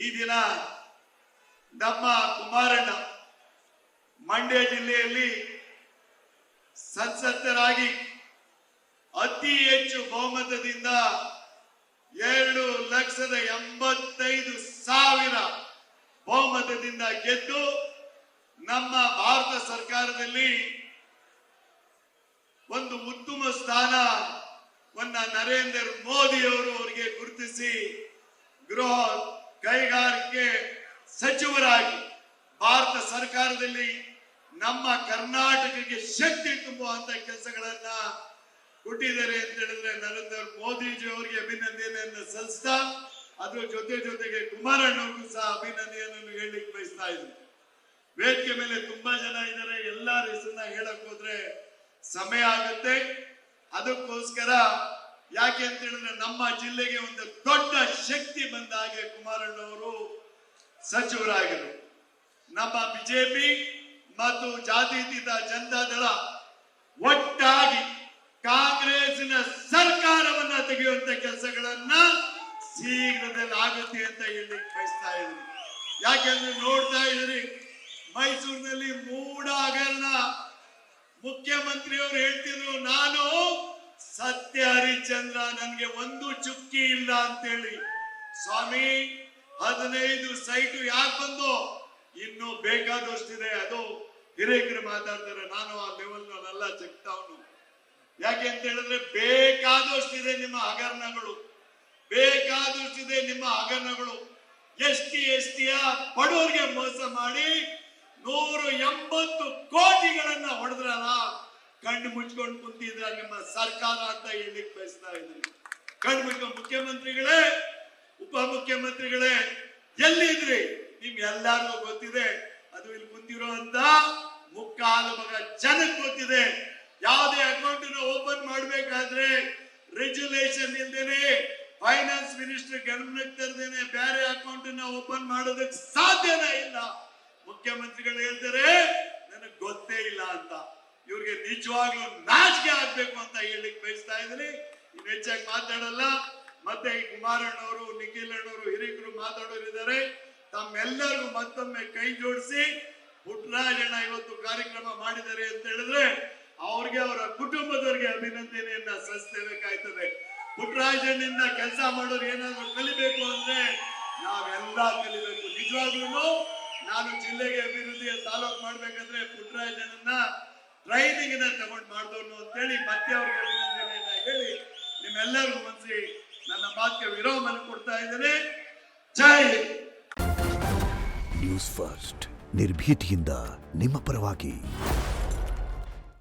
ಈ ದಿನ ನಮ್ಮ ಕುಮಾರಣ್ಣ ಮಂಡ್ಯ ಜಿಲ್ಲೆಯಲ್ಲಿ ಸಂಸದರಾಗಿ ಅತಿ ಹೆಚ್ಚು ಬಹುಮತದಿಂದ 2,85,000 ಬಹುಮತದಿಂದ ಗೆದ್ದು ನಮ್ಮ ಭಾರತ ಸರ್ಕಾರದಲ್ಲಿ ಒಂದು ಉತ್ತಮ ಸ್ಥಾನವನ್ನ ನರೇಂದ್ರ ಮೋದಿ ಅವರು ಅವರಿಗೆ ಗುರುತಿಸಿ ಗೃಹ ಕೈಗಾರಿಕೆ ಸಚಿವರಾಗಿ ಭಾರತ ಸರ್ಕಾರದಲ್ಲಿ ನಮ್ಮ ಕರ್ನಾಟಕಕ್ಕೆ ಶಕ್ತಿ ತುಂಬುವಂತ ಕೆಲಸಗಳನ್ನ ಕೊಟ್ಟಿದ್ದಾರೆ ಅಂತ ಹೇಳಿದ್ರೆ ನರೇಂದ್ರ ಮೋದಿಜಿ ಅವರಿಗೆ ಅಭಿನಂದನೆಯನ್ನು ಸಲ್ಲಿಸ್ತಾ ಅದ್ರ ಜೊತೆಗೆ ಕುಮಾರಣ್ಣ ಅವ್ರಿಗೂ ಸಹ ಅಭಿನಂದನೆಯನ್ನು ಹೇಳಲಿಕ್ಕೆ ಬಯಸ್ತಾ ಇದ್ದೀನಿ. ವೇದಿಕೆ ಮೇಲೆ ತುಂಬಾ ಜನ ಇದ್ದಾರೆ, ಎಲ್ಲರ ಹೆಸರನ್ನ ಹೇಳಕ್ ಹೋದ್ರೆ ಸಮಯ ಆಗುತ್ತೆ. ಅದಕ್ಕೋಸ್ಕರ ಯಾಕೆ ಅಂತ ಹೇಳಿದ್ರೆ ನಮ್ಮ ಜಿಲ್ಲೆಗೆ ಒಂದು ದೊಡ್ಡ ಶಕ್ತಿ ಬಂದ ಹಾಗೆ ಕುಮಾರಣ್ಣ ಅವರು ಸಚಿವರಾಗಿರು. ನಮ್ಮ ಬಿಜೆಪಿ ಮತ್ತು ಜಾತ್ಯತೀತ ಜನತಾದಳ ಒಟ್ಟಾಗಿ ಕಾಂಗ್ರೆಸ್ನ ಸರ್ಕಾರವನ್ನ ತೆಗೆಯುವಂತ ಕೆಲಸಗಳನ್ನ ಶೀಘ್ರದಲ್ಲಿ ಆಗುತ್ತೆ ಅಂತ ಹೇಳಲಿಕ್ಕೆ ಬಯಸ್ತಾ ಇದ್ದೀನಿ. ಯಾಕೆಂದ್ರೆ ನೋಡ್ತಾ ಇದ್ರಿ, ಮೈಸೂರಿನಲ್ಲಿ ಮೂಡ ಹಗರಣ ಮುಖ್ಯಮಂತ್ರಿಯವರು ಹೇಳ್ತಿದ್ರು, ನಾನು ಸತ್ಯ ಹರಿಶ್ಚಂದ್ರ, ನನ್ಗೆ ಒಂದು ಚುಕ್ಕಿ ಇಲ್ಲ ಅಂತೇಳಿ. ಸ್ವಾಮಿ 15 ಸೈಟು ಯಾಕೆ ಬಂದು ಇನ್ನು ಬೇಕಾದಷ್ಟಿದೆ. ಅದು ಹಿರೇಕರು ಮಾತಾಡ್ತಾರೆ, ನಾನು ಆ ಲೆವೆಲ್ ನಲ್ಲ ಚೆಕ್ತಾವನು. ಯಾಕೆ ಅಂತ ಹೇಳಿದ್ರೆ ಬೇಕಾದಷ್ಟಿದೆ ನಿಮ್ಮ ಹಗರಣಗಳು, ಬೇಕಾದಷ್ಟಿದೆ ನಿಮ್ಮ ಹಗರಣಗಳು. ಎಸ್ಟಿಯ ಬಡವರಿಗೆ ಮೋಸ ಮಾಡಿ 180 ಕೋಟಿಗಳನ್ನ ಹೊಡೆದ್ರಲ್ಲ, ಕಣ್ಣು ಮುಚ್ಕೊಂಡು ಕುಂತಿದ್ರ ನಿಮ್ಮ ಸರ್ಕಾರ ಅಂತ ಹೇಳಲಿಕ್ಕೆ ಬಯಸ್ತಾ ಇದ್ದೀನಿ. ಕಣ್ಣು ಮುಚ್ಕೊಂಡು ಮುಖ್ಯಮಂತ್ರಿಗಳೇ, ಉಪಮುಖ್ಯಮಂತ್ರಿಗಳೇ ಎಲ್ಲಿದ್ರಿ? ನಿಮ್ ಎಲ್ಲಾರ್ಗೂ ಗೊತ್ತಿದೆ. ಅದು ಇಲ್ಲಿ ಕುಂತಿರುವಂತ ಮುಕ್ಕಾಲು ಭಾಗ ಜನಕ್ಕೆ ಗೊತ್ತಿದೆ. ಯಾವುದೇ ಅಕೌಂಟ್ ಓಪನ್ ಮಾಡ್ಬೇಕಾದ್ರೆ ರೆಗ್ಯುಲೇಷನ್ ಇಲ್ದೇನೆ, ಫೈನಾನ್ಸ್ ಮಿನಿಸ್ಟರ್ ಗಮನಕ್ಕೆ ತರದೇನೆ ಬೇರೆ ಅಕೌಂಟ್ ಓಪನ್ ಮಾಡೋದಕ್ಕೆ ಸಾಧ್ಯನೇ ಇಲ್ಲ. ಮುಖ್ಯಮಂತ್ರಿಗಳು ಹೇಳ್ತಾರೆ ನನಗೆ ಗೊತ್ತೇ ಇಲ್ಲ ಅಂತ. ಇವ್ರಿಗೆ ನಿಜವಾಗ್ಲೂ ನಾಚಿಕೆ ಆಗ್ಬೇಕು ಅಂತ ಹೇಳಲಿಕ್ಕೆ ಬಯಸ್ತಾ ಇದ್ದೀನಿ. ಇನ್ನು ಹೆಚ್ಚಾಗಿ ಮಾತಾಡಲ್ಲ. ಮತ್ತೆ ಈ ಕುಮಾರಣ್ಣವರು, ನಿಖಿಲ್ ಅಣ್ಣವರು, ಹಿರಿಕರು ಮಾತಾಡೋರಿದ್ದಾರೆ. ತಮ್ಮೆಲ್ಲರಿಗೂ ಮತ್ತೊಮ್ಮೆ ಕೈ ಜೋಡಿಸಿ ಪುಟ್ಟರಾಜಣ್ಣ ಇವತ್ತು ಕಾರ್ಯಕ್ರಮ ಮಾಡಿದ್ದಾರೆ ಅಂತ ಹೇಳಿದ್ರೆ ಅವ್ರಿಗೆ, ಅವರ ಕುಟುಂಬದವರಿಗೆ ಅಭಿನಂದನೆಯನ್ನ ಸಲ್ಲಿಸಬೇಕಾಯ್ತದೆ. ಪುಟ್ಟರಾಜಣ್ಣಿಂದ ಕೆಲಸ ಮಾಡೋರು ಏನಾದ್ರು ಕಲಿಬೇಕು ಅಂದ್ರೆ ನಾವೆಲ್ಲ ಕಲಿಬೇಕು. ನಿಜವಾಗ್ಲೂ ನಾನು ಜಿಲ್ಲೆಗೆ ಅಭಿವೃದ್ಧಿಯ ತಾಲೂಕು ಮಾಡ್ಬೇಕಂದ್ರೆ ಪುಟ್ಟರಾಜಣ್ಣನ ಟ್ರೈನಿಂಗ್ ತಗೊಂಡು ಮಾಡಿದವನು ಅಂತೇಳಿ ಮತ್ತೆ ಅವ್ರಿಗೆ ಅಭಿನಂದನೆಯನ್ನ ಹೇಳಿ ನಿಮ್ಮೆಲ್ಲರಿಗೂ ಮನಸ್ಸಿ ನನ್ನ ಮಾತಿಗೆ ವಿರಾಮವನ್ನು ಕೊಡ್ತಾ ಇದ್ದೇನೆ. ಜೈ ಹಿಂದ್. ನ್ಯೂಸ್ ಫಸ್ಟ್, ನಿರ್ಭೀತಿಯಿಂದ ನಿಮ್ಮ ಪರವಾಗಿ.